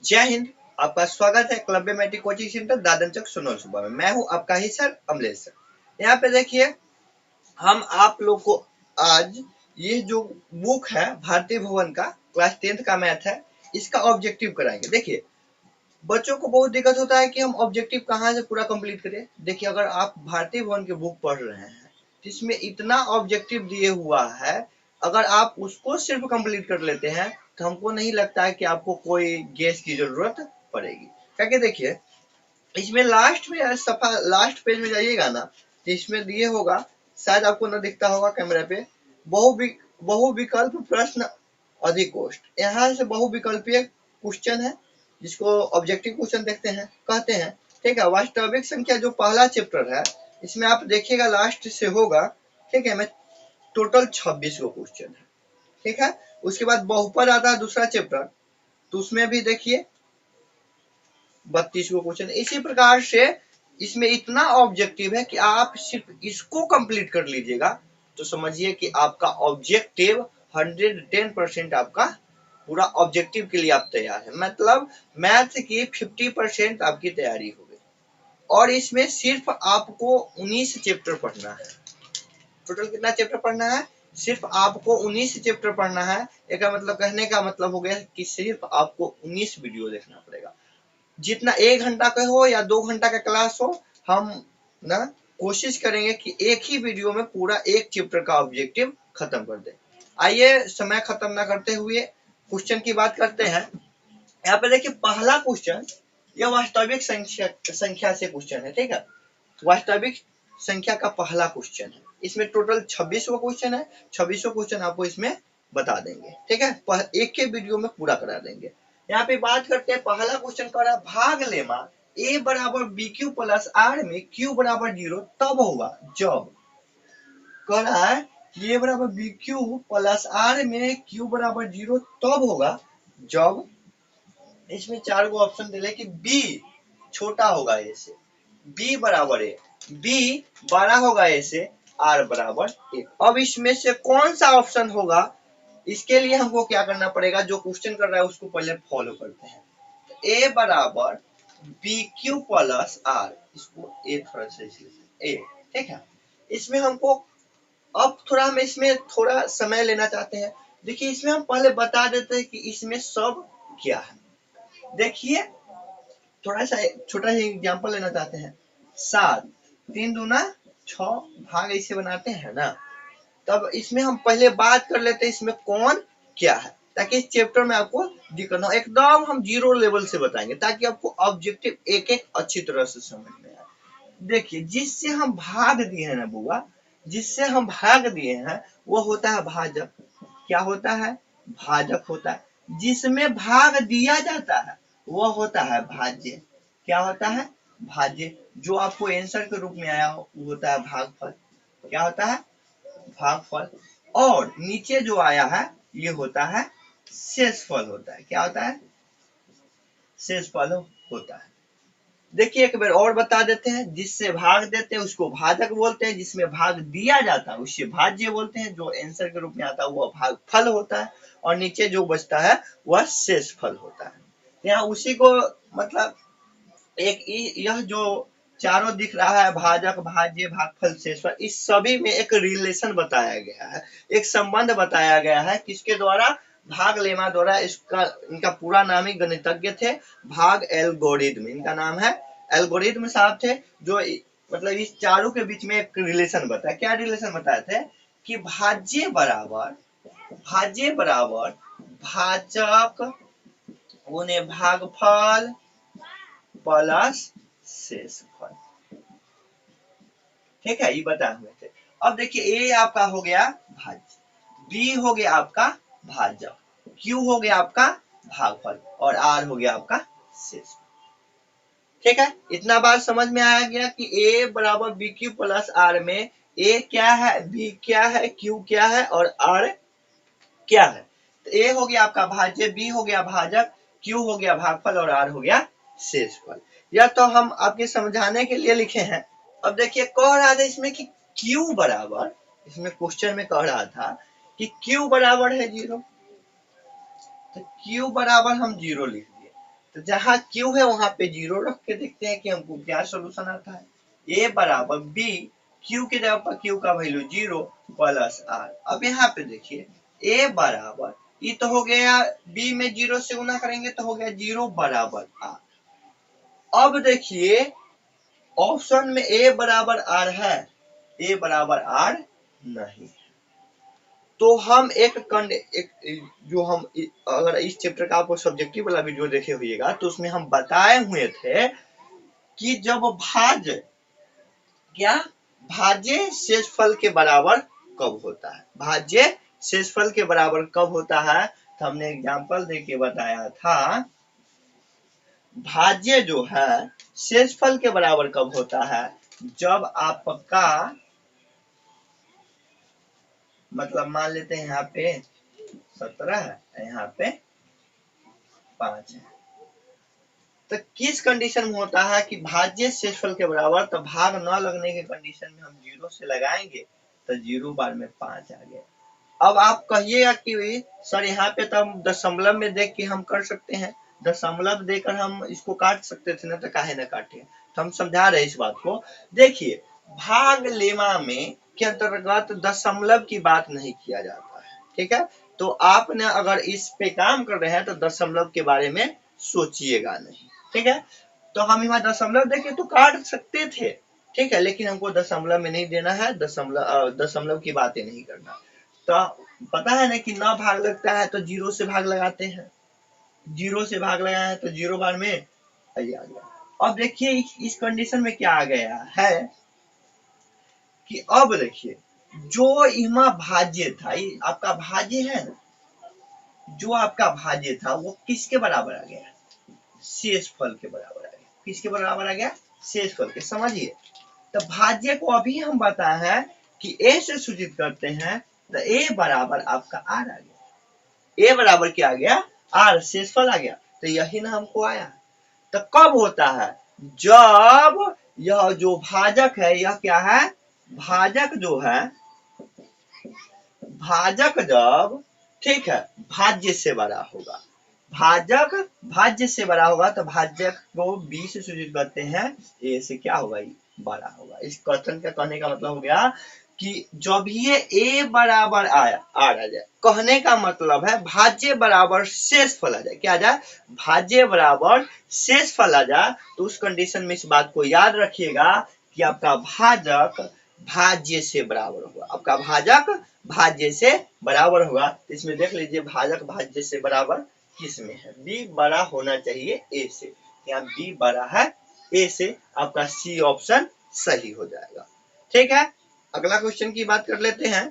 जय हिंद। आपका स्वागत है क्लब मैट्रिक कोचिंग सेंटर दादन चौक सोनल सुबह में। मैं हूं आपका ही सर अमलेश सर। यहाँ पे देखिए हम आप लोग को आज ये जो बुक है भारतीय भवन का क्लास 10th का मैथ है, इसका ऑब्जेक्टिव कराएंगे। देखिए बच्चों को बहुत दिक्कत होता है कि हम ऑब्जेक्टिव कहाँ से पूरा कंप्लीट करें। देखिए अगर आप भारतीय भवन की बुक पढ़ रहे हैं तो इसमें इतना ऑब्जेक्टिव दिए हुआ है, अगर आप उसको सिर्फ कंप्लीट कर लेते हैं तो हमको नहीं लगता है कि आपको कोई गेस की जरूरत पड़ेगी। क्योंकि देखिए इसमें लास्ट में सफा लास्ट पेज में जाइएगा ना तो इसमें दिए होगा, शायद आपको ना दिखता होगा कैमरा पे, बहुविकल्प प्रश्न अधिकोष्ठ। यहाँ से बहुविकल्पीय क्वेश्चन है जिसको ऑब्जेक्टिव क्वेश्चन देखते हैं कहते हैं। ठीक है, वास्तविक संख्या जो पहला चैप्टर है इसमें आप देखिएगा लास्ट से होगा। ठीक है, मैं टोटल 26 गो क्वेश्चन है। ठीक है, उसके बाद बहुपद आता है दूसरा चैप्टर, तो उसमें भी देखिए 32 गो क्वेश्चन। इसी प्रकार से इसमें इतना ऑब्जेक्टिव है कि आप सिर्फ इसको कंप्लीट कर लीजिएगा तो समझिए कि आपका ऑब्जेक्टिव 110% आपका पूरा ऑब्जेक्टिव के लिए आप तैयार है। मतलब मैथ की 50% आपकी तैयारी हो गई। और इसमें सिर्फ आपको 19 चैप्टर पढ़ना है। टोटल कितना चैप्टर पढ़ना है? सिर्फ आपको 19 चैप्टर पढ़ना है। इसका मतलब कहने का मतलब हो गया कि सिर्फ आपको 19 वीडियो देखना पड़ेगा। जितना 1 घंटा का हो या 2 घंटा का क्लास हो, हम ना कोशिश करेंगे कि एक ही वीडियो में पूरा एक चैप्टर का ऑब्जेक्टिव खत्म कर दें। आइए समय खत्म ना करते हुए क्वेश्चन की बात करते हैं। यहाँ पे देखिए पहला क्वेश्चन यह वास्तविक संख्या से क्वेश्चन है। ठीक है, वास्तविक संख्या का पहला क्वेश्चन है। इसमें टोटल 26 क्वेश्चन है। 26 क्वेश्चन आपको इसमें बता देंगे। ठीक है, एक के वीडियो में पूरा करा देंगे। यहाँ पे बात करते हैं, पहला क्वेश्चन कर रहा है भाग लेमा a बराबर बी क्यू प्लस आर में q बराबर 0 तब होगा जब। कह रहा है कि a बराबर बी क्यू प्लस आर में q बराबर 0 तब होगा जब इसमें 4 गो ऑप्शन दिले कि b छोटा होगा a से, b बराबर a, b बड़ा होगा a से, r बराबर 1। अब इसमें से कौन सा ऑप्शन होगा, इसके लिए हमको क्या करना पड़ेगा, जो क्वेश्चन कर रहा है उसको पहले फॉलो करते हैं। a बराबर बी क्यू प्लस आर, इसको a थोड़ा सा ए। ठीक है, इसमें हमको अब थोड़ा हम इसमें थोड़ा समय लेना चाहते हैं। देखिए इसमें हम पहले बता देते हैं कि इसमें सब क्या है। देखिए थोड़ा सा छोटा सा एग्जांपल लेना चाहते हैं। 7 3 दूना 6 भाग ऐसे बनाते हैं ना, तब इसमें हम पहले बात कर लेते हैं इसमें कौन क्या है, ताकि इस चैप्टर में आपको दिक्कत ना हो। एकदम हम जीरो लेवल से बताएंगे ताकि आपको ऑब्जेक्टिव एक एक अच्छी तरह से समझ में आए। देखिए जिससे हम भाग दिए हैं ना बुआ, जिससे हम भाग दिए हैं वो होता है भाजक। क्या होता है? भाजक होता है। जिसमें भाग दिया जाता है वो होता है भाज्य। क्या होता है? भाज्य। जो आपको आंसर के रूप में आया हो वो होता है भागफल। क्या होता है? भागफल। और नीचे जो आया है ये होता है शेषफल होता है। क्या होता है? शेषफल होता है। देखिए एक बार और बता देते हैं, जिससे भाग देते हैं उसको भाजक बोलते हैं, जिसमें भाग दिया जाता है उससे भाज्य बोलते हैं, जो आंसर के रूप में आता है वह भागफल होता है, और नीचे जो बचता है वह शेषफल होता है। यहाँ उसी को मतलब एक यह जो चारों दिख रहा है भाजक भाज्य भागफल शेषफल, इस सभी में एक रिलेशन बताया गया है, एक संबंध बताया गया है। किसके द्वारा? भाग लेमा द्वारा। इसका इनका पूरा नाम ही गणितज्ञ थे भाग एल्गोरिथम, इनका नाम है एल्गोरिथम साहब थे, जो मतलब इस चारों के बीच में एक रिलेशन बताया। क्या रिलेशन बताए थे कि भाज्य बराबर भाजक गुने भागफल प्लस शेषफल। ठीक है, ये बताए हुए थे। अब देखिए ए आपका हो गया भाज्य, बी हो गया आपका भाजक, क्यू हो गया आपका भागफल, और आर हो गया आपका शेषफल। ठीक है, इतना बात समझ में आया गया कि ए बराबर बी क्यू प्लस आर में ए क्या है, बी क्या है, क्यू क्या है और आर क्या है। तो ए हो गया आपका भाज्य, बी हो गया भाजक, क्यू हो गया भागफल और आर हो गया शेषफल। यह तो हम आपके समझाने के लिए लिखे हैं। अब देखिए कह रहा था इसमें कि क्यू बराबर, इसमें क्वेश्चन में कह रहा था कि क्यू बराबर है 0, तो क्यू बराबर हम 0 लिख दिए। तो जहां क्यू है वहां पे 0 रख के देखते हैं कि हमको क्या सोल्यूशन आता है। ए बराबर बी, क्यू की जगह पर क्यू का वैल्यू 0 प्लस आर। अब यहाँ पे देखिए ए बराबर, ये तो हो गया बी में 0 से गुना करेंगे तो हो गया 0 बराबर आर। अब देखिए ऑप्शन में ए बराबर आर है, ए बराबर आर नहीं। तो हम एक जो हम अगर इस चैप्टर का आपको सब्जेक्टिव वाला वीडियो देखे होइएगा तो उसमें हम बताए हुए थे कि जब भाज्य शेषफल के बराबर कब होता है, भाज्य शेषफल के बराबर कब होता है। तो हमने एग्जांपल देके बताया था, भाज्य जो है शेषफल के बराबर कब होता है, जब आपका मतलब मान लेते हैं यहाँ पे 17 है, यहाँ पे 5 है, तो किस कंडीशन में होता है कि भाज्य शेषफल के बराबर, तो भाग न लगने के कंडीशन में हम 0 से लगाएंगे तो 0 बार में 5 आ गया। अब आप कहिएगा कि सर यहाँ पे तो हम दशमलव में देख के हम कर सकते हैं, दशमलव देकर हम इसको काट सकते थे ना, तो काहे ना काटे। तो हम समझा रहे इस बात को। देखिए भाग लेमा में के अंतर्गत दशमलव की बात नहीं किया जाता है, ठीक है। तो आपने अगर इस पे काम कर रहे हैं तो दशमलव के बारे में सोचिएगा नहीं, ठीक है। तो हम यहाँ दशमलव देके तो काट सकते थे, ठीक है, लेकिन हमको दशमलव में नहीं देना है, दशमलव की बातें नहीं करना। तो पता है ना कि ना भाग लगता है तो 0 से भाग लगाते हैं, 0 से भाग लगाया है तो 0 बार में आ गया। अब देखिए इस कंडीशन में क्या आ गया है कि अब देखिए जो इमा भाज्य था, ये आपका भाज्य है ना, जो आपका भाज्य था वो किसके बराबर आ गया, शेषफल के बराबर आ गया। किसके बराबर आ गया, शेषफल के। समझिए तो भाज्य को अभी हम बताए हैं कि ए से सूचित करते हैं, तो ए बराबर आपका आर आ गया। ए बराबर क्या आ गया, आर, शेषफल आ गया। तो यही ना हमको आया। तो कब होता है, जब यह जो भाजक है, यह क्या है, भाजक जो है, भाजक जब, ठीक है, भाज्य से बड़ा होगा, भाजक भाज्य से बड़ा होगा तो भाजक को बी से सूचित करते हैं, ए से क्या होगा, बड़ा होगा। इस क्वेश्चन का कहने का मतलब हो गया कि जब ये ए बराबर आया आ जाए, कहने का मतलब है भाज्य बराबर शेषफल आ जाए। क्या आ जाए, भाज्य बराबर शेषफल आ जाए। तो उस कंडीशन में इस बात को याद रखिएगा कि आपका भाजक भाज्य से बराबर होगा, आपका भाजक भाज्य से बराबर होगा। इसमें देख लीजिए भाजक भाज्य से बराबर किस में है, बी बड़ा होना चाहिए ए से, यहाँ बी बड़ा है ए से, आपका सी ऑप्शन सही हो जाएगा, ठीक है। अगला क्वेश्चन की बात कर लेते हैं।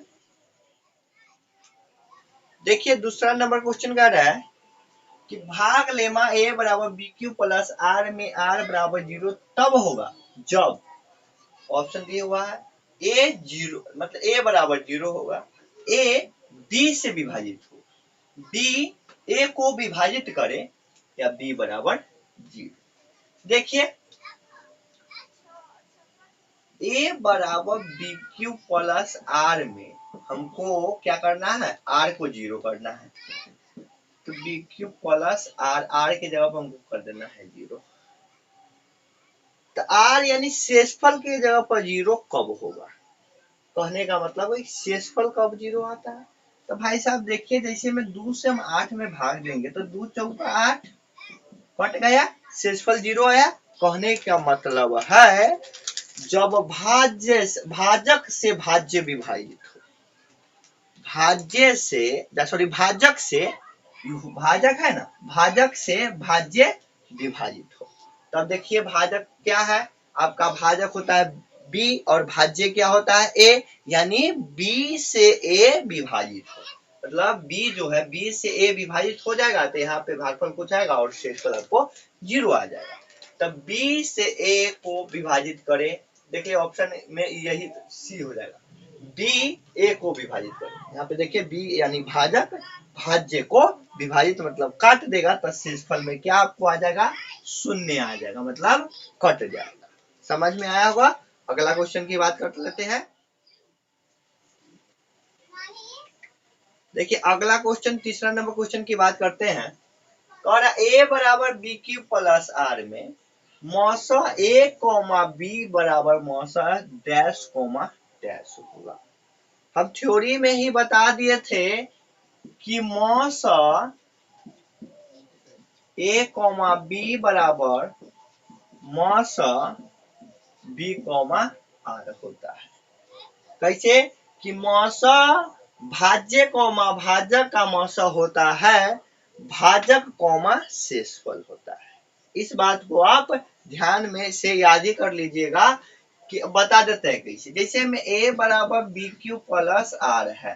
देखिए दूसरा नंबर क्वेश्चन कह रहा है कि भाग लेमा ए बराबर बी क्यू प्लस आर में आर बराबर 0 तब होगा जब, ऑप्शन दिया हुआ है ए 0, मतलब ए बराबर 0 होगा, ए बी से विभाजित हो, बी ए को विभाजित करे, या बी बराबर 0। देखिए ए बराबर बी क्यू प्लस आर में हमको क्या करना है, आर को 0 करना है। तो B Q plus R, R की जगह पर हमको कर देना है 0। तो आर यानी शेषफल की जगह पर 0 कब होगा, कहने का मतलब है शेषफल कब 0 आता है। तो भाई साहब देखिए जैसे में 2 से हम 8 में भाग देंगे तो 2 चौका 8 कट गया, शेषफल 0 आया। कहने का मतलब है जब भाजक से भाज्य विभाजित हो, भाज्य से सॉरी भाजक से, भाजक है ना, भाजक से भाज्य विभाजित हो। तब देखिए भाजक क्या है, आपका भाजक होता है बी और भाज्य क्या होता है ए, यानी बी से ए विभाजित हो, मतलब बी जो है बी से ए विभाजित हो जाएगा तो यहाँ पे भागफल कुछ आएगा और शेषफल आपको 0 आ जाएगा। तब बी से ए को विभाजित करे, देखिए ऑप्शन में यही सी हो जाएगा, बी ए को विभाजित करे। यहाँ पे देखिए बी यानी भाजक भाज्य को विभाजित मतलब काट देगा, तो शेषफल में क्या आपको आ जाएगा, 0 आ जाएगा, मतलब कट जाएगा। समझ में आया होगा। अगला क्वेश्चन की बात कर लेते हैं। देखिए अगला क्वेश्चन तीसरा नंबर क्वेश्चन की बात करते हैं। और a बराबर बी क्यू प्लस आर में मौसा a कॉमा बी बराबर मौसा डैश कॉमा डैश होगा। हम थ्योरी में ही बता दिए थे कि मौसा a कॉमा बी बराबर मौसा बी कॉमा आर होता है। कैसे कि मौसा भाज्य कॉमा भाजक का मौसा होता है भाजक कॉमा शेषफल होता है। इस बात को आप ध्यान में से याद ही कर लीजिएगा कि बता देते हैं कैसे। जैसे में a बराबर बी क्यू प्लस आर है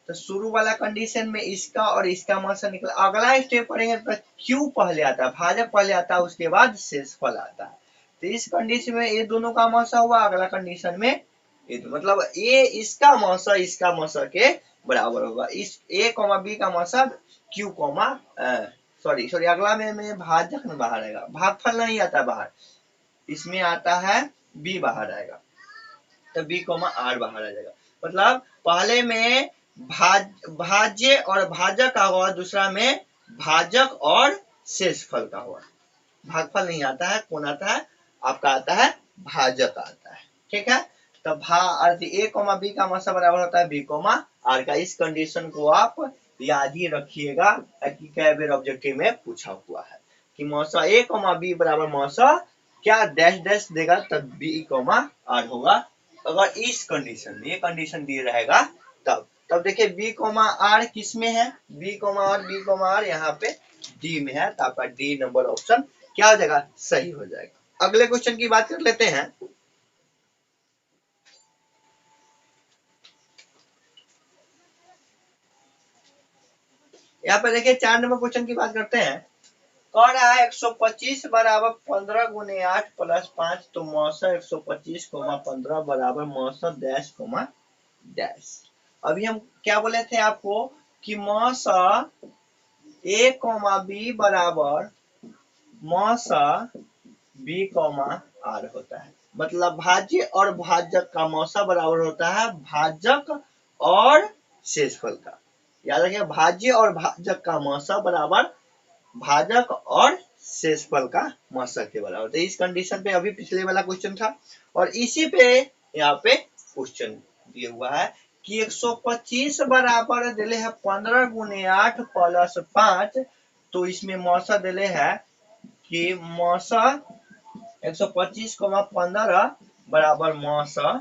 तो शुरू वाला कंडीशन में इसका और इसका मौसा निकला। अगला स्टेप पढ़ेंगे तो क्यू पहले आता है, भाजक पहले आता है, उसके बाद शेषफल आता है। तो इस कंडीशन में ये दोनों का मौसा हुआ, अगला कंडीशन में ये मतलब ये इसका मौसा के बराबर होगा। इस a कॉमा बी का मौसा क्यू कॉमा सॉरी अगला में भाजक में बाहर आएगा, भागफल नहीं आता बाहर, इसमें आता है b बाहर आएगा तो b कॉमा आर बाहर आ जाएगा। मतलब पहले में भाज्य और भाजक का हुआ, दूसरा में भाजक और शेषफल का हुआ। भागफल नहीं आता है, कौन आता है आपका आता है भाजक आता है। ठीक है, तो अर्थ a कॉमा बी का मौसा बराबर होता है b कॉमा आर का। इस कंडीशन को आप याद ही रखिएगा कि कई बार ऑब्जेक्टिव में पूछा हुआ है कि मौसा a कॉमा बी बराबर मौसा क्या डैश डैश देगा तब b कॉमा आर होगा। अगर इस कंडीशन में ये कंडीशन दिए रहेगा तब देखिए b कॉमा आर किस में है, b कॉमा आर यहाँ पे डी में है, तो आपका डी नंबर ऑप्शन क्या हो जाएगा, सही हो जाएगा। अगले क्वेश्चन की बात कर लेते हैं। यहाँ पे देखिए 4 नंबर क्वेश्चन की बात करते हैं। कह रहा है 125 बराबर 15 गुने 8 प्लस 5 तो मौसा 125 कोमा 15 बराबर मौसा डैश कोमा डैश। अभी हम क्या बोले थे आपको कि मौसा a कोमा बी बराबर मौसा b कोमा आर होता है। मतलब भाज्य और भाजक का मौसा बराबर होता है भाजक और शेषफल का। याद रखिए भाज्य और भाजक का मौसा बराबर भाजक और शेषफल का मौसा के बराबर। तो इस कंडीशन पे अभी पिछले वाला क्वेश्चन था और इसी पे यहाँ पे क्वेश्चन दिया हुआ है कि 125 बराबर दिले है 15 गुने 8 प्लस 5 तो इसमें मौसा दिले है कि मौसा 125 15 बराबर मौसा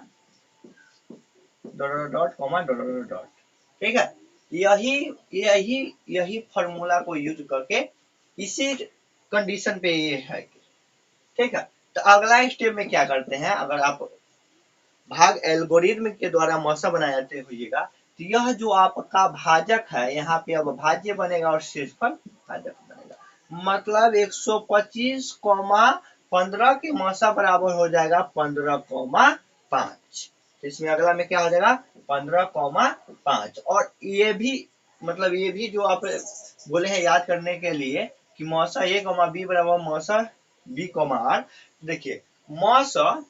डॉट कॉमा डॉट। ठीक है, यही फॉर्मूला को यूज करके इसी कंडीशन पे ये है। ठीक है, तो अगला स्टेप में क्या करते हैं, अगर आप भाग एल्गोरिथम के द्वारा मौसा बनाते होइएगा तो यह जो आपका भाजक है यहाँ पे अब भाज्य बनेगा और शेषफल भाजक बनेगा। मतलब 125 15 के मौसा बराबर हो जाएगा 15,5। इसमें अगला में क्या हो जाएगा 15,5। और ये भी मतलब ये भी जो आप बोले हैं याद करने के लिए कि मौसा a कॉमा बी बराबर मौसा b कॉमा आर। देखिए मौसा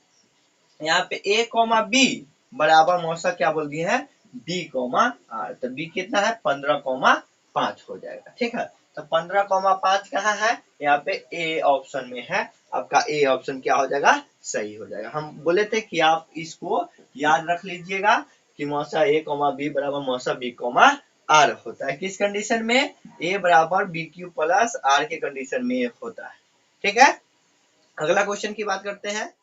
यहाँ पे a कॉमा बी बराबर मौसा क्या बोल दिए हैं b कॉमा आर। तो b कितना है 15,5 हो जाएगा। ठीक है, तो 15,5 कहाँ है, यहाँ पे a ऑप्शन में है। आपका a ऑप्शन क्या हो जाएगा, सही हो जाएगा। हम बोले थे कि आप इसको याद रख लीजिएगा कि मौसा a कॉमा बी बराबर मौसा b कॉमा आर होता है। किस कंडीशन में, a बराबर बी क्यू प्लस आर के कंडीशन में होता है। ठीक है, अगला क्वेश्चन की बात करते हैं।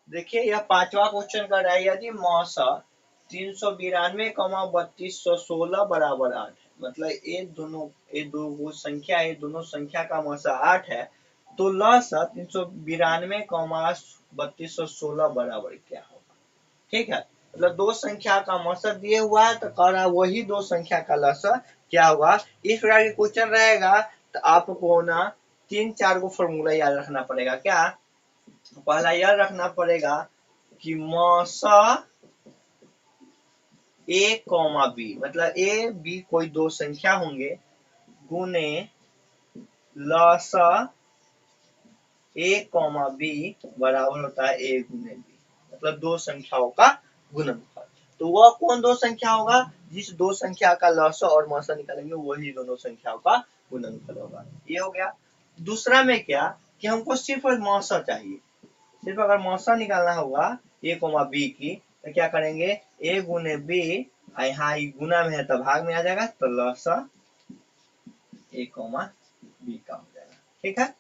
देखिए यह 5वां क्वेश्चन कर रहा है यदि मौसा 392,3216 बराबर 8 है। मतलब ये दो संख्या का मौसा 8 है तो लसा 392,3216 बराबर क्या होगा। ठीक है, मतलब दो संख्या का मौसा दिए हुआ है तो कह रहा है वही दो संख्या का लसा क्या होगा। इस प्रकार के क्वेश्चन रहेगा तो आपको ना 3-4 को फॉर्मूला याद रखना पड़ेगा। क्या, पहला यह रखना पड़ेगा कि मौसा a कॉमा बी, मतलब a b कोई दो संख्या होंगे गुने लसा a कॉमा b बराबर होता है a गुने b। मतलब दो संख्याओं का गुणनफल। तो वह कौन दो संख्या होगा, जिस दो संख्या का लसा और मौसा निकालेंगे वही दोनों संख्याओं का गुणनफल होगा। ये हो गया। दूसरा में क्या कि हमको सिर्फ मौसा चाहिए, सिर्फ अगर मौसा निकालना होगा ए कोमा बी की तो क्या करेंगे, ए गुने बी, यहाँ गुना में है तो भाग में आ जाएगा, तो लसा ए कोमा बी का हो जाएगा। ठीक है,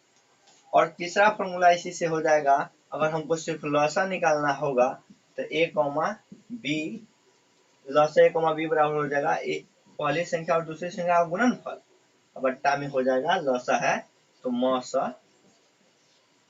और तीसरा फॉर्मूला इसी से हो जाएगा, अगर हमको सिर्फ लसा निकालना होगा तो ए कोमा बी, लसा ए कोमा बी बराबर हो जाएगा पहली संख्या और दूसरी संख्या का गुणनफल, बट्टा में हो जाएगा लसा है तो मौसा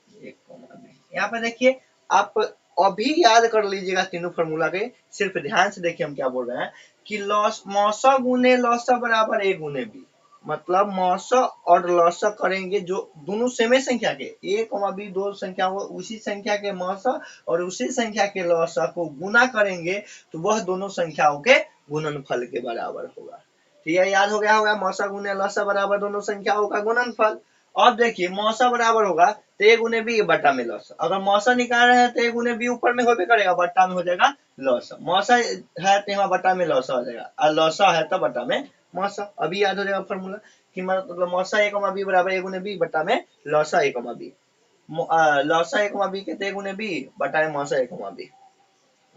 एक कोमा बी। यहाँ पे देखिए आप अभी याद कर लीजिएगा तीनों फॉर्मूला के, सिर्फ ध्यान से देखिए हम क्या बोल रहे हैं कि लॉस मौसा गुने लौसा बराबर ए गुने बी, मतलब मौसा और लौसा करेंगे जो दोनों सेमे संख्या के ए कोमा बी दो संख्या को उसी संख्या के मौसा और उसी संख्या के लौसा को गुना करेंगे तो वह दोनों संख्याओं के गुणनफल के बराबर होगा। ठीक है, याद हो गया होगा, मौसा गुने लौसा बराबर दोनों संख्याओं का गुणनफल। अब देखिए मौसा बराबर होगा तो ए गुने बी बट्टा में लौसा, अगर मौसा निकाल रहे हैं तो ए गुने बी ऊपर में होबे करेगा, बट्टा में हो जाएगा लौसा, मौसा है तो यहाँ बट्टा में लौसा हो जाएगा, और लौसा है तो बट्टा में मौसा। अभी याद हो जाएगा फॉर्मूला कि मतलब मौसा ए बी बराबर ए गुने बी बट्टा में लौसा ए बी, लौसा ए बी के तो ए गुने बी बट्टा में मौसा ए बी,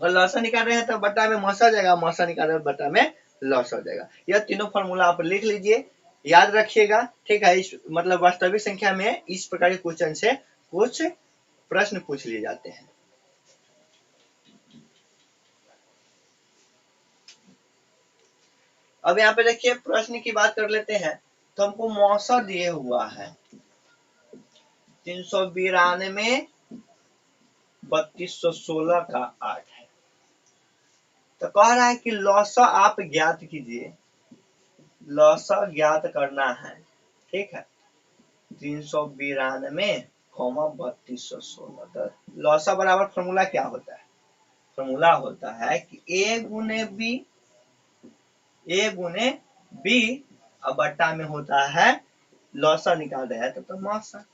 अगर लौसा निकाल रहे हैं तो बट्टा में मौसा हो जाएगा, मौसा निकाल रहे हैं बट्टा में लॉस हो जाएगा। यह तीनों फॉर्मूला आप लिख लीजिए, याद रखिएगा। ठीक है, इस मतलब वास्तविक संख्या में इस प्रकार के क्वेश्चन से कुछ प्रश्न पूछ लिए जाते हैं। अब यहाँ पे देखिए प्रश्न की बात कर लेते हैं, तो हमको मौसा दिए हुआ है 392 3216 का 8 है, तो कह रहा है कि लौसा आप ज्ञात कीजिए, लौसा ज्ञात करना है। ठीक है, 392 3216, तो लौसा बराबर फॉर्मूला क्या होता है, फॉर्मूला होता है कि ए गुने बी अब बट्टा में होता है लौसा निकाल रहे हैं तो मौसा,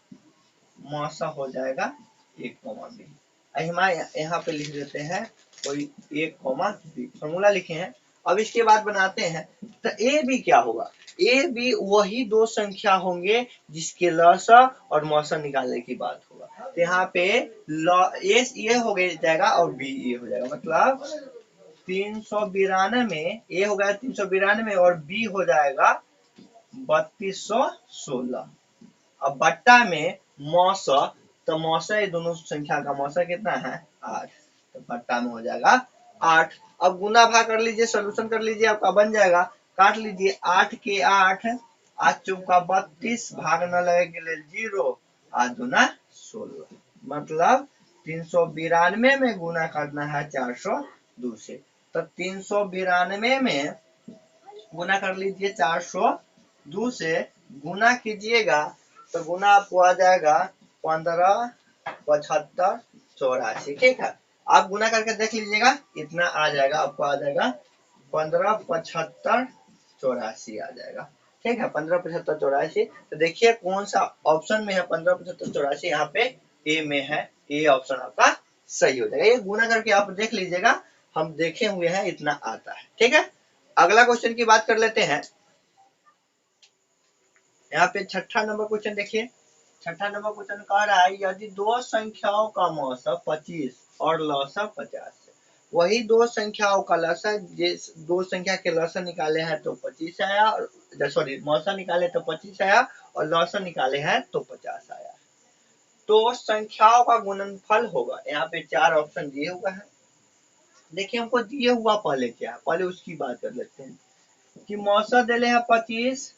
मौसा हो जाएगा 1 बी। यहाँ पे लिख देते हैं कोई 1 बी, फॉर्मूला लिखे हैं। अब इसके बाद बनाते हैं, तो ए बी क्या होगा, ए बी वही दो संख्या होंगे जिसके लौसा और मौसा निकालने की बात होगा, तो यहाँ पे ये हो जाएगा और बी ये हो जाएगा, मतलब 392 ए हो गया 392 और बी हो जाएगा 3216। अब बट्टा में मौसा, तो मौसा ये दोनों संख्या का मौसा कितना है 8, तो बट्टा में हो जाएगा 8। अब गुना भाग कर लीजिए, सोल्यूशन कर लीजिए, आपका बन जाएगा, काट लीजिए 8 के 8, 8 चौका 32, भाग न लगे के लिए 0, 8 दूना 16, मतलब 392 में गुना करना है 402 से, तो 392 में गुना कर लीजिए 402 से, गुना कीजिएगा तो गुना आपको आ जाएगा 15 75 84। ठीक है, आप गुना करके देख लीजिएगा, इतना आ जाएगा, आपको आ जाएगा 15 75 84 आ जाएगा। ठीक है, 15 75 84, तो देखिए कौन सा ऑप्शन में है 15 75 84, यहाँ पे ए में है, ए ऑप्शन आपका सही हो जाएगा। ये गुना करके आप देख लीजिएगा, हम देखे हुए हैं इतना आता है। ठीक है, अगला क्वेश्चन की बात कर लेते हैं। यहाँ पे छठा नंबर क्वेश्चन देखिए, छठा नंबर क्वेश्चन कह रहा है यदि दो संख्याओं का मौसा 25 और लौसा 50 है, वही दो संख्याओं का लसा, जिस दो संख्या के लसा निकाले हैं तो 25 आया, सॉरी मौसा निकाले तो 25 आया और लौसा निकाले हैं तो 50 आया, तो संख्याओं का गुणनफल होगा। यहाँ पे 4 ऑप्शन दिए हुआ है, देखिए हमको दिए हुआ पहले क्या है, पहले उसकी बात कर लेते हैं कि मौसा दिले है 25,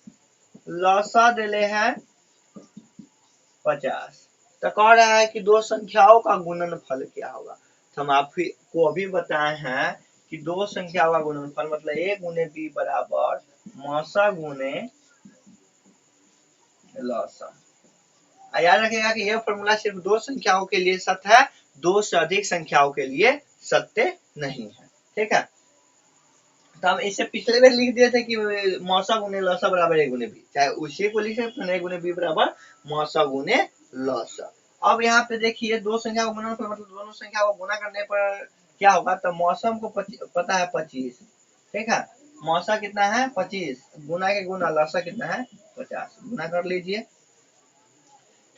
लौसा दिले है 50, तो कह रहा है कि दो संख्याओं का गुणनफल क्या होगा, तो हम आपको अभी बताए हैं कि दो संख्याओं का गुणनफल मतलब ए गुने बी बराबर मौसा गुने लौसा। याद रखिएगा कि यह फॉर्मूला सिर्फ दो संख्याओं के लिए सत्य है, दो से अधिक संख्याओं के लिए सत्य नहीं है। ठीक है, तो हम इसे पिछले बार लिख दिए थे कि मौसा गुने लौसा बराबर ए गुने बी, चाहे उसी को लिखे ए गुने बी बराबर मौसा गुने लौसा। अब यहाँ पे देखिए दो संख्या को गुना मतलब दोनों संख्या को गुना करने पर क्या होगा, तो मौसम को पता है 25। ठीक है, मौसा कितना है 25, गुना के गुना लौसा कितना है 50, गुना कर लीजिए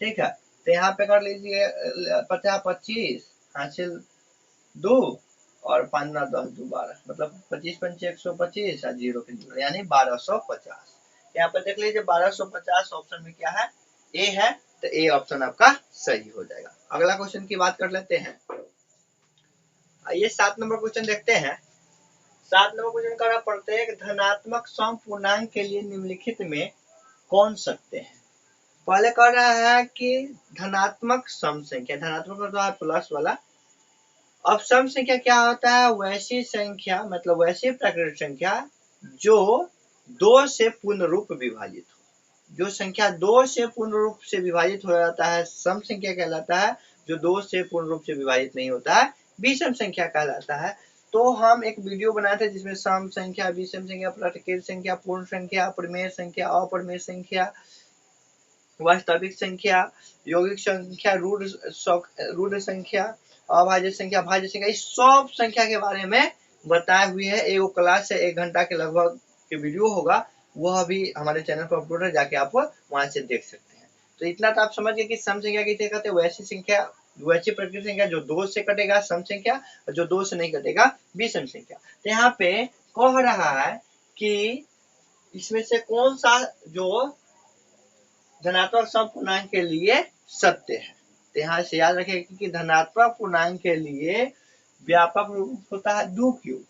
ठीक है। तो यहाँ पे कर लीजिए 50 25 हासिल 2 और 5 9 10 2 12, मतलब 25 पंचे 125 और 0 के 0 यानी 1250। यहाँ पे देख लीजिए 1250 ऑप्शन में क्या है, ए है, तो ए ऑप्शन आपका सही हो जाएगा। अगला क्वेश्चन की बात कर लेते हैं। आइए 7 नंबर क्वेश्चन देखते हैं। 7 नंबर क्वेश्चन कर रहा, प्रत्येक धनात्मक सम पूर्णांक के लिए निम्नलिखित में कौन सत्य है। पहले कह रहा है कि धनात्मक सम संख्या, धनात्मक होता है प्लस वाला। अब सम संख्या क्या होता है, वैसी संख्या मतलब वैसी प्राकृतिक संख्या जो 2 से पूर्ण रूप विभाजित हो। जो संख्या 2 से पूर्ण रूप से विभाजित हो जाता है सम संख्या कहलाता है, जो 2 से पूर्ण रूप से विभाजित नहीं होता है विषम संख्या कहलाता है। तो हम एक वीडियो बनाए थे जिसमें सम संख्या, विषम संख्या, प्राकृतिक संख्या, पूर्ण संख्या, परिमेय संख्या, अपरिमेय संख्या, वास्तविक संख्या, यौगिक संख्या, रूढ़ संख्या, अभाज्य संख्या, भाज्य संख्या, इस सब संख्या के बारे में बताए हुए है। एक क्लास है 1 घंटा के लगभग के वीडियो होगा, वह भी हमारे चैनल पर अपलोड है, जाके आप वहां से देख सकते हैं। तो इतना तो आप समझ गए कि सम संख्या किसे कहते हैं, वैसी संख्या, वैसी प्राकृतिक संख्या जो 2 से कटेगा सम संख्या, और जो 2 से नहीं कटेगा विषम संख्या। तो यहाँ पे कह रहा है कि इसमें से कौन सा जो धनात्मक सम पूर्णांक के लिए सत्य है। तो यहाँ से याद रखें कि धनात्मक पूर्णांक के लिए व्यापक रूप होता है 2 क्यूब।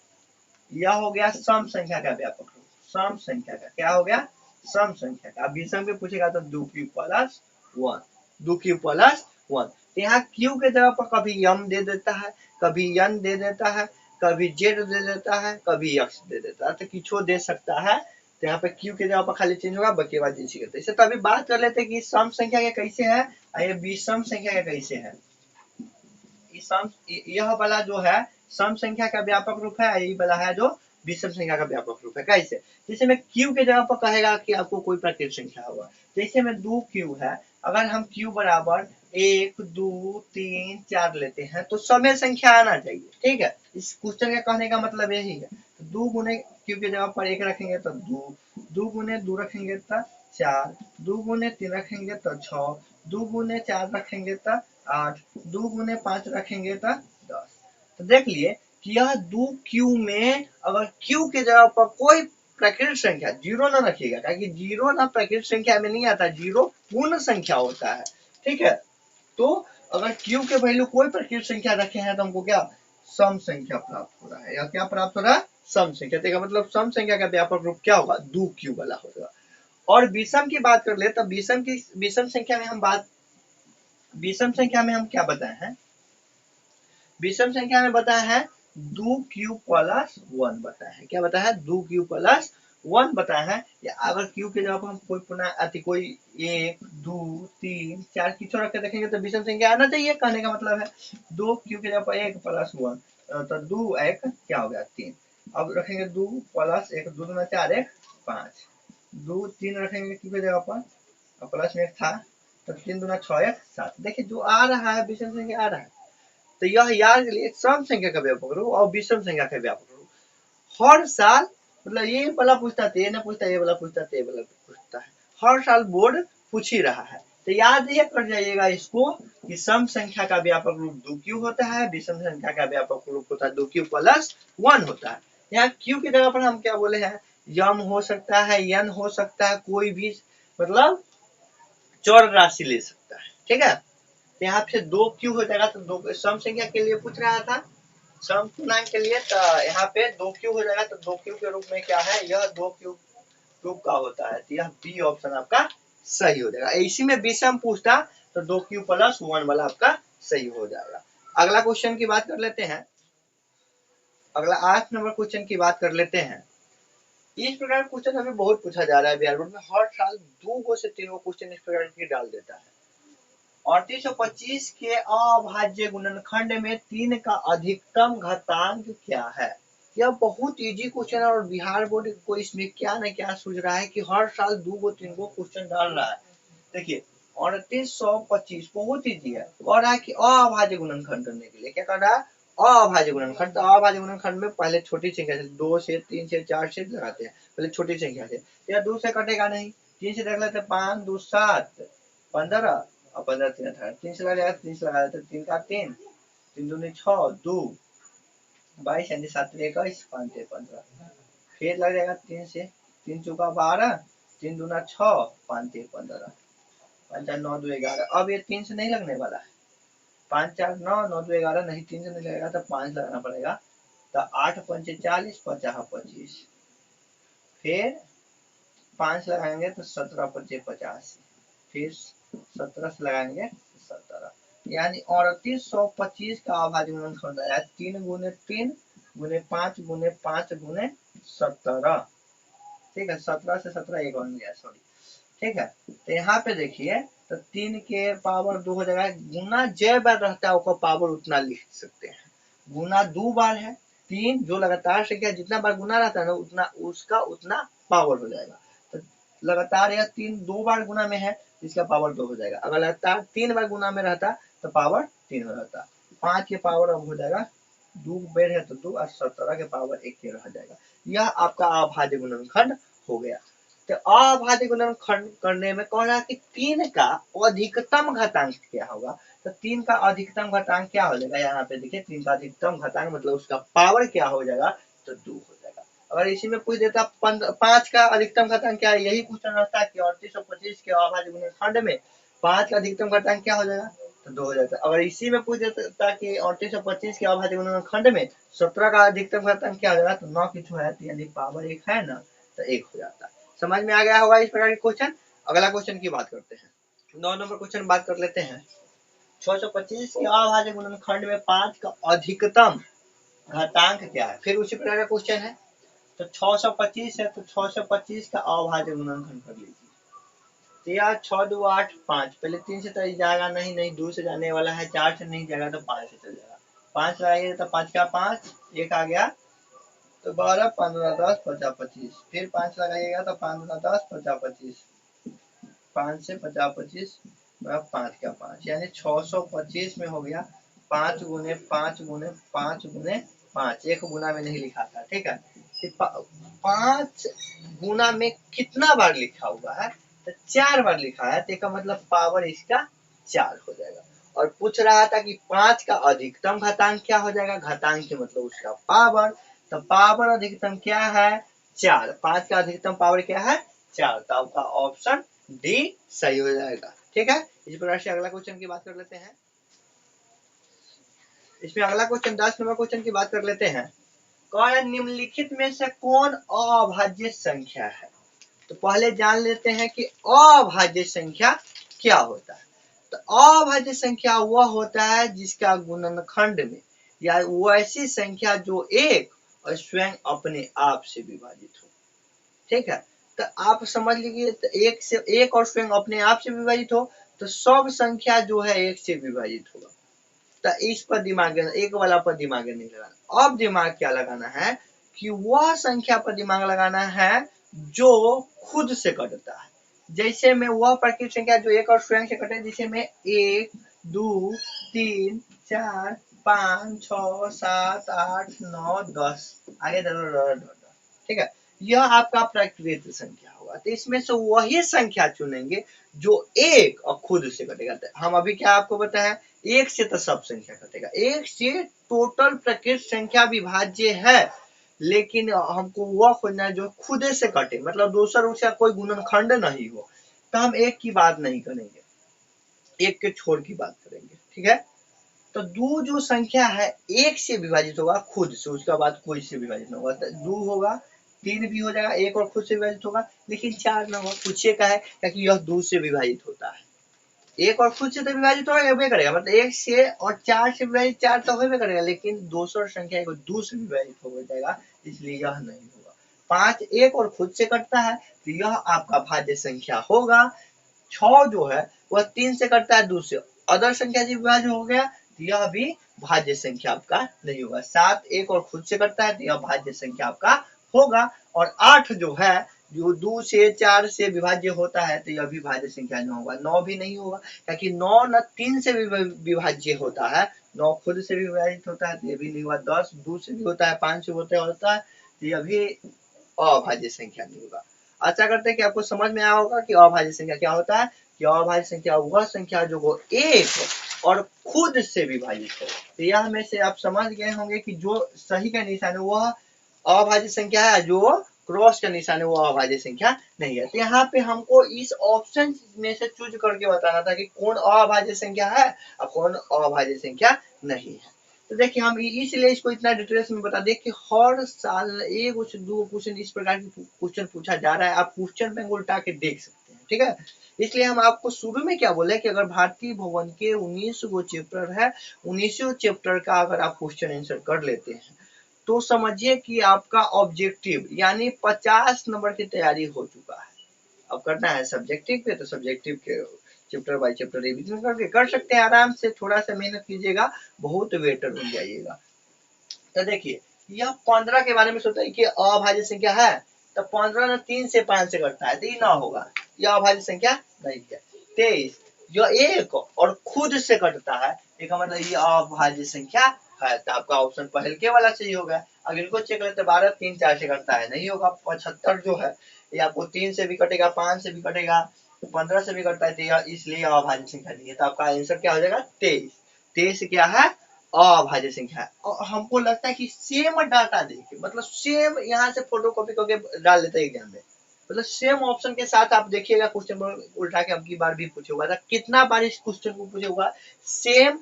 यह हो गया सम संख्या का व्यापक रूप, सम संख्या का क्या हो गया, सम संख्या का। अब विषम में पूछेगा तो 2 क्यूब प्लस 1, 2 क्यूब प्लस 1। तो यहाँ क्यू के जगह पर कभी यम दे देता है, कभी एन दे देता है, कभी जेड दे देता है, कभी एक्स दे देता है, तो किछो दे सकता है। तो यहाँ पे क्यू के जगह पर खाली चेंज होगा, बाकी बात इसी करते हैं। तो अभी बात कर लेते हैं कि सम संख्या के कैसे है और ये विषम संख्या के कैसे है। यह वाला जो है सम संख्या का व्यापक रूप है, यही वाला है जो विषम संख्या का व्यापक रूप है। कैसे, जैसे में क्यू के जगह पर कहेगा कि आपको कोई प्राकृतिक संख्या होगा, जैसे में 2 क्यू है, अगर हम क्यू बराबर 1 2 3 4 लेते हैं तो समय संख्या आना चाहिए। ठीक है, इस क्वेश्चन के कहने का मतलब यही है। 2 गुने क्यू के जगह पर 1 रखेंगे तो 2, 2 गुने 2 रखेंगे तो 4, 2 गुने 3 रखेंगे तो 6, 2 गुने 4 रखेंगे तो 8, 2 गुने 5 रखेंगे तो 10। तो देख लिए कि यह 2 क्यू में अगर क्यू के जगह पर कोई प्राकृतिक संख्या, जीरो ना रखिएगा, क्योंकि जीरो ना प्राकृतिक संख्या में नहीं आता, जीरो पूर्ण संख्या होता है। ठीक है, तो अगर क्यू के वैल्यू कोई प्राकृतिक संख्या रखे हैं तो हमको क्या सम संख्या प्राप्त हो रहा है, या क्या प्राप्त हो रहा है, सम संख्या। तो मतलब सम संख्या का व्यापक रूप क्या होगा, 2 क्यू वाला होगा। और विषम की बात कर ले तो विषम संख्या में हम क्या बताए हैं, विषम संख्या में बताया है 2 क्यू प्लस 1 बताया है। क्या बताया है, 2 क्यू प्लस 1 बताया है। या अगर क्यू के जगह पर हम कोई पुनः अति कोई 1 2 3 4 किचो रख के देखेंगे तो विषम संख्या आना चाहिए, कहने का मतलब है 2 क्यू के जगह पर 1 प्लस 1 तो 2 1 क्या हो गया 3। अब रखेंगे 2 प्लस 1, 2 दूना 4 1 5, 2 3 रखेंगे क्यू के जगह पर, प्लस में 1 था तो 3 दूना 6 1 7। देखिए जो आ रहा है विषम संख्या आ रहा है। तो यह याद के लिए सम संख्या का व्यापक रूप और विषम संख्या का व्यापक रूप हर साल, मतलब ये वाला पूछता है, ये ना पूछता, ये वाला पूछता है, ये वाला पूछता है, हर साल बोर्ड पूछ ही रहा है। तो याद ये कर जाइएगा इसको कि सम संख्या का व्यापक रूप 2 क्यू होता है, विषम संख्या का व्यापक रूप होता है 2 क्यू प्लस 1 होता है। यहाँ क्यू की जगह पर हम क्या बोले हैं, यम हो सकता है, एन हो सकता है, कोई भी मतलब चौर राशि ले सकता है। ठीक है, यहाँ पे 2 क्यू हो जाएगा तो 2 सम संख्या के लिए पूछ रहा था, सम पूर्णांक के लिए, तो यहाँ पे 2 क्यू हो जाएगा। तो 2 क्यू के रूप में क्या है, यह 2 क्यू का होता है, तो यह बी ऑप्शन आपका सही हो जाएगा। इसी में विषम पूछता तो 2 क्यू प्लस 1 वाला आपका सही हो जाएगा। अगला क्वेश्चन की बात कर लेते हैं, अगला 8 नंबर क्वेश्चन की बात कर लेते हैं। इस प्रकार क्वेश्चन हमें बहुत पूछा जा रहा है बिहार बोर्ड में, हर साल 2 से 3 क्वेश्चन इस प्रकार की डाल देता है। 3825 के अभाज्य गुणनखंड में 3 का अधिकतम घातांक क्या है। यह बहुत इजी क्वेश्चन है और बिहार बोर्ड को इसमें क्या न क्या सूझ रहा है कि हर साल 2-3 क्वेश्चन डाल रहा है। देखिए 3825 बहुत इजी है, कह रहा है कि अभाज्य गुणनखंड करने के लिए क्या कर रहा है, अभाज्य गुणनखंड। तो अभाज्य गुणनखंड में पहले छोटी संख्या से 2 से 3 से 4 से लगाते हैं, पहले छोटी संख्या से, या 2 से कटेगा नहीं, 3 से देख लेते 5 2 7 15 और 15 3 18, 3 से लगा जाएगा, 3 से लगा देते, 3 का 3, 3 दूनी 6, 2 22 यानी 7 21, 5 15, फिर लग जाएगा 3 से, 3 चौका 12, 3 दूना 6, 5 15, 5 4 9 2 11। अब ये 3 से नहीं लगने वाला है, 5 4 9 9 2 11 नहीं, 3 से नहीं लगेगा तो 5 लगाना पड़ेगा, तो 8 5 40, 50 25, फिर 5 लगाएंगे तो 17 5 85, फिर 17 से लगाएंगे 17, यानी 3825 का अभाज्य गुणनखंड आया 3 गुने 3 गुने 5 गुने 5 गुने 17। ठीक है, 17 से 17 एक बन गया, सॉरी। ठीक है, तो यहाँ पे देखिए, तो 3 के पावर 2 हो जाएगा, गुना जय बार रहता है उसका पावर उतना लिख सकते हैं, गुना 2 बार है, 3 जो लगातार संख्या जितना बार गुना रहता है ना उतना उसका उतना पावर हो जाएगा। तो लगातार यह 3 2 बार गुना में है, इसका पावर 2 हो जाएगा। अगर लगातार 3 बार गुना में रहता तो पावर 3 हो जाता। 5 के पावर अब हो जाएगा 2 बेर है तो 2 और 17 के पावर 1 के रह जाएगा। यह आपका अभाज्य गुणनखंड हो गया। तो अभाज्य गुणनखंड करने में कह रहा है कि 3 का अधिकतम घातांक क्या होगा, तो 3 का अधिकतम घातांक क्या हो जाएगा, यहाँ पे देखिए 3 का अधिकतम घातांक मतलब उसका पावर क्या हो जाएगा, तो 2 हो जाएगा। अगर इसी में पूछ देता 5 का अधिकतम घातांक क्या है, यही क्वेश्चन रहता है कि 3825 के अभाज्य गुणनखंड में 5 का अधिकतम घातांक क्या हो जाएगा, तो 2 हो जाता। अगर इसी में पूछ देता कि 3825 के अभाज्य गुणनखंड में 17 का अधिकतम घातांक क्या हो जाएगा, तो 9 किछु है, यानी पावर 1 है ना, तो 1 हो जाता। समझ में आ गया होगा इस प्रकार के क्वेश्चन। अगला क्वेश्चन की बात करते हैं, 9 नंबर क्वेश्चन बात कर लेते हैं। 625 के अभाज्य गुणनखंड में 5 का अधिकतम घातांक क्या है, फिर उसी प्रकार का क्वेश्चन है। तो 625 है तो 625 का अभाज्य गुणनखंड कर लीजिए। तो यार 6 2 8 5, पहले 3 से तो जाएगा नहीं, नहीं 2 से जाने वाला है, 4 से नहीं जाएगा तो 5 से चल जाएगा। 5 लगाइए तो 5 का 5, 1 आ गया तो 12 15 10 50 25, फिर 5 लगाइएगा तो 15 10 50 25, 5 से 50 25 5 का 5, यानी 625 में हो गया 5 गुने 5 गुने 5 गुने 5, एक गुना में नहीं लिखा था। ठीक है, 5 गुना में कितना बार लिखा हुआ है, तो 4 बार लिखा है, तो इसका मतलब पावर इसका 4 हो जाएगा। और पूछ रहा था कि 5 का अधिकतम घातांक क्या हो जाएगा, घातांक के मतलब उसका पावर, तो पावर अधिकतम क्या है, 4, 5 का अधिकतम पावर क्या है, 4, तो आपका ऑप्शन डी सही हो जाएगा। ठीक है, इस प्रकार से अगला क्वेश्चन की बात कर लेते हैं। इसमें अगला क्वेश्चन 10 नंबर क्वेश्चन की बात कर लेते हैं। कौन निम्नलिखित में से कौन अभाज्य संख्या है, तो पहले जान लेते हैं कि अभाज्य संख्या क्या होता है। तो अभाज्य संख्या वह होता है जिसका गुणनखंड में या वैसी संख्या जो एक और स्वयं अपने आप से विभाजित हो। ठीक है, तो आप समझ लीजिए, तो एक से एक और स्वयं अपने आप से विभाजित हो, तो सब संख्या जो है एक से विभाजित होगा। तो इस पर दिमाग, एक वाला पर दिमाग नहीं लगाना। अब दिमाग क्या लगाना है कि वह संख्या पर दिमाग लगाना है जो खुद से कटता है। जैसे में वह प्राकृतिक संख्या जो एक और स्वयं से कटे, जैसे में 1 2 3 4 5 6 7 8 9 10 आगे ठीक है, यह आपका प्राकृतिक संख्या होगा। तो इसमें से वही संख्या चुनेंगे जो एक और खुद से कटेगा। हम अभी क्या आपको बताया, एक से तो सब संख्या कटेगा, एक से टोटल प्राकृतिक संख्या विभाज्य है, लेकिन हमको वह खोजना है जो खुद से कटे, मतलब दूसरा उसका कोई गुणनखंड नहीं हो। तो हम एक की बात नहीं करेंगे, एक के छोड़ की बात करेंगे। ठीक है, तो दो जो संख्या है एक से विभाजित होगा खुद से, उसका बाद कोई से विभाजित नहीं होगा। तो 2 होगा, 3 भी हो जाएगा, एक और खुद से विभाजित होगा, लेकिन 4 ना होगा। पूछिए का है क्योंकि यह 2 से विभाजित होता है, एक और खुद से तो विभाजित होगा करेगा, मतलब 1 से और 4 से विभाजित 4 तो होगा करेगा, लेकिन दूसरा संख्या को 2 से विभाजित हो जाएगा, इसलिए यह नहीं होगा। 5 एक और खुद से कटता है, तो यह आपका भाज्य संख्या होगा। 6 जो है वह 3 से कटता है, 2 से, अदर संख्या से विभाजित हो गया, तो यह भी भाज्य संख्या आपका नहीं होगा। 7 एक और खुद से कटता है, तो यह भाज्य संख्या आपका होगा। और 8 जो है जो 2 से 4 से विभाज्य होता है, तो यह भी भाज्य संख्या नहीं होगा। 9 भी नहीं होगा, क्योंकि 9 न 3 से विभाज्य होता है, 9 खुद से विभाजित होता है, तो यह भी नहीं हुआ। 10 2 से भी होता है, 5 से होता है, तो यह भी अभाज्य संख्या नहीं होगा। आशा करते हैं कि आपको समझ में आया होगा कि अभाज्य संख्या क्या होता है। कि अभाज्य संख्या वह संख्या जो हो एक और खुद से विभाजित हो। तो यह में से आप समझ गए होंगे कि जो सही का निशान है वह अभाज्य संख्या है, जो क्रॉस का निशान है वो अभाज्य संख्या नहीं है। तो यहाँ पे हमको इस ऑप्शन में से चूज करके बताना था कि कौन अभाज्य संख्या है और कौन अभाज्य संख्या नहीं है। तो देखिए हम इसलिए इसको इतना डिटेल्स में बता दें कि हर साल एक क्वेश्चन दो क्वेश्चन इस प्रकार के क्वेश्चन पूछा जा रहा है, आप क्वेश्चन बैंक उल्टा के देख सकते हैं, ठीक है। इसलिए हम आपको शुरू में क्या बोले कि अगर भारतीय भवन के 19 गो चैप्टर है, 19 चैप्टर का अगर आप क्वेश्चन आंसर कर लेते हैं तो समझिए कि आपका ऑब्जेक्टिव यानी 50 नंबर की तैयारी हो चुका है। अब करना है सब्जेक्टिव पे, तो सब्जेक्टिव के चैप्टर बाय चैप्टर रिवीजन करके कर सकते हैं आराम से, थोड़ा सा मेहनत कीजिएगा बहुत बेटर बन जाइएगा। तो देखिए यह 15 के बारे में सोचा कि अभाज्य संख्या है, तो 15 ना 3 से 5 से कटता है तो ये ना होगा, यह अभाज्य संख्या नहीं है। 23 जो एक और खुद से कटता है, एक मतलब ये अभाज्य संख्या है, तो आपका ऑप्शन पहले के वाला सही होगा। अगर इनको चेक करते 12 3 4 से कटता है, नहीं होगा। 75 जो है ये आपको 3 से भी कटेगा, 5 से भी कटेगा, 15 से भी कटता है, तो इसलिए अभाज्य संख्या नहीं है। तो आपका आंसर क्या हो जाएगा 23। 23 क्या है अभाज्य संख्या है। और हमको लगता है कि सेम डाटा देके मतलब सेम यहाँ से फोटो कॉपी करके डाल देते हैं एग्जाम में, मतलब सेम ऑप्शन के साथ आप देखिएगा क्वेश्चन उल्टा के अब की बार भी पूछे हुआ था, कितना बार इस क्वेश्चन को पूछे हुआ सेम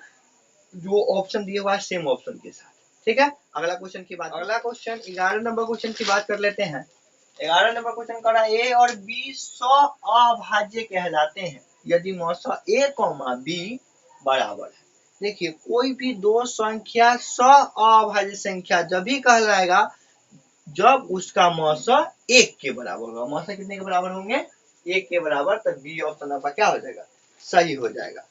जो ऑप्शन दिए हुआ है सेम ऑप्शन के साथ, ठीक है। अगला क्वेश्चन की बात, अगला क्वेश्चन 11 नंबर क्वेश्चन की बात कर लेते हैं। 11 नंबर क्वेश्चन कर रहा है ए और बी 100 अभाज्य कहलाते हैं यदि मौसा ए कॉमा बी बराबर है। देखिए कोई भी दो संख्या 100 अभाज्य संख्या जब भी कहलाएगा जब उसका मौसा 1 के बराबर होगा। मौसा कितने के बराबर होंगे 1 के बराबर, तब बी ऑप्शन आपका क्या हो जाएगा सही हो जाएगा।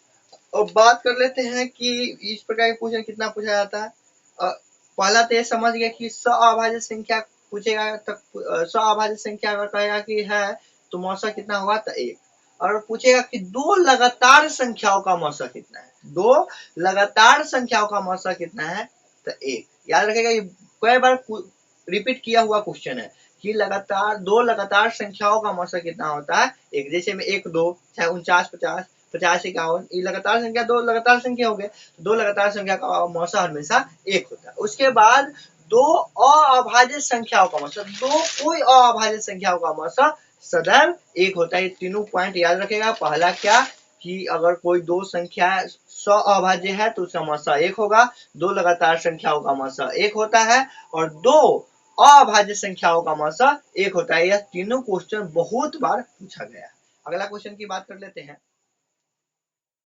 अब बात कर लेते हैं कि इस प्रकार के क्वेश्चन कितना पूछा जाता है। पहला तो ये समझ गया कि 100 अभाज्य संख्या पूछेगा, तक 100 अभाज्य संख्या अगर कहेगा कि है तो मौसा कितना होगा तो 1। और पूछेगा कि दो लगातार संख्याओं का मौसा कितना है, दो लगातार संख्याओं का मौसा कितना है तो 1। याद रखेगा ये कई बार रिपीट किया हुआ क्वेश्चन है कि लगातार दो लगातार संख्याओं का मौसा कितना होता है एक। जैसे में 1 2 चाहे 49 50 50 51, ये लगातार संख्या दो लगातार संख्या हो गए, दो लगातार संख्या का मौसा हमेशा 1 होता है। उसके बाद दो अभाज्य संख्याओं का मौसा, दो कोई अभाज्य संख्याओं का मौसा सदैव 1 होता है। तीनों पॉइंट याद रखेगा। पहला क्या कि अगर कोई दो संख्या 100 अभाज्य है तो उसका मौसा 1 होगा, दो लगातार संख्याओं का मौसा 1 होता है और दो अभाज्य संख्याओं का मौसा 1 होता है। यह तीनों क्वेश्चन बहुत बार पूछा गया है। अगला क्वेश्चन की बात कर लेते हैं।